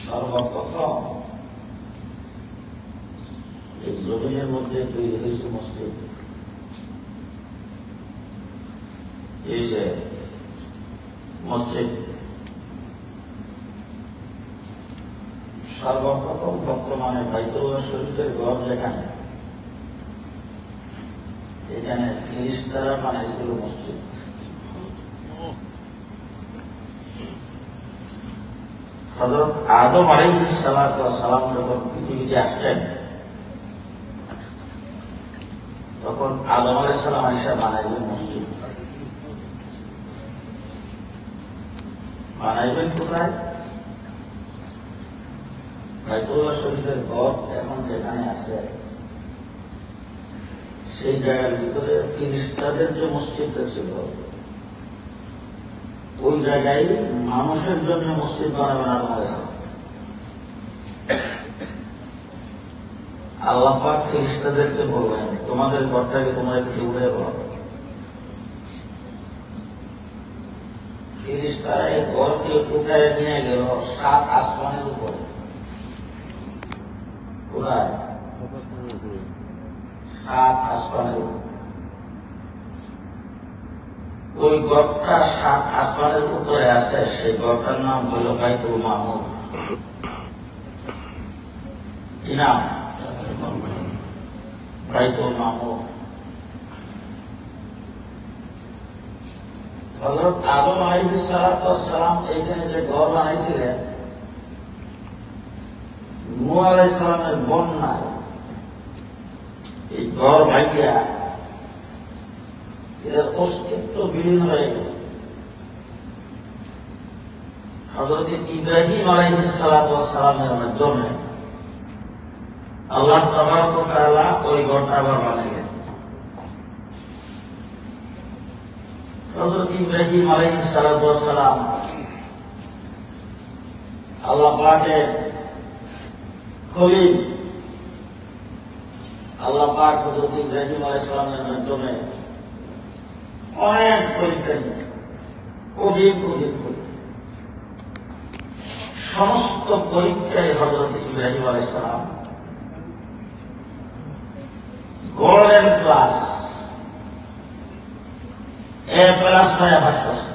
সর্বপ্রথম এই জমিনের মধ্যে তৈরি হয়েছে মসজিদ। এই যে মসজিদ সর্বপ্রথম বর্তমানে বাইতুল্লাহ শরীফের ঘর যেখানে, এখানে ফিরিস্তারা বানাইছিল মসজিদ। হযরত আদম আলাইহিস সালাম যখন পৃথিবীতে আসছেন, তখন আদম আলাইহিস সালাম এসে বানাইলেন মসজিদ। বানাইবেন কোথায়? বাইতুল্লাহ শরীফের ঘর এখন যেখানে আছে, সেই জায়গার ভিতরে ফিরিস্তাদের যে মসজিদটা ছিল, ওই জায়গায় মানুষের জন্য মসজিদ বানাবেন আদম আলাইহিস সালাম। আল্লাহ পাক ফেরেশতাদেরকে বললেন, তোমাদের ঘরটাকে তোমরা একটু উড়ে বলো। ফেরেশতারা এই ঘরকে উঠায় নিয়ে গেল 7 আসমানের উপরে। কোথায়? 7 আসমানের উপরে। ওই ঘরটা 7 আসমানের উপরে আছে, সেই ঘরটার নাম হল বাইতুল মামুর। কি নাম? বাইতুল মামুর। হযরত আদম আলাইহিস সালাম এইখানে যে ঘর বানাইছিলেন, নূহ আলাইহিস সালামের বন্যায় এই ঘর ভাঙিয়া এর অস্তিত্ব বিলীন হয়ে গেল। হযরত ইব্রাহিম আলাইহিস সালামের মাধ্যমে আল্লাহ তাবারক ওয়া তাআলা ওই ঘরটা আবার বানাইলেন। হযরত ইব্রাহিম আলাইহিস সালাম আল্লাহ পাকের খলিল, আল্লাহ পাক হযরত ইব্রাহিম আলাইহিস সালামের মাধ্যমে অনেক পরীক্ষা নিয়ে কঠিন সমস্ত পরীক্ষায় হযরত ইব্রাহিম আলাইহিস সালাম গোল্ডেন ক্লাস A+ পায়া পাস করছে।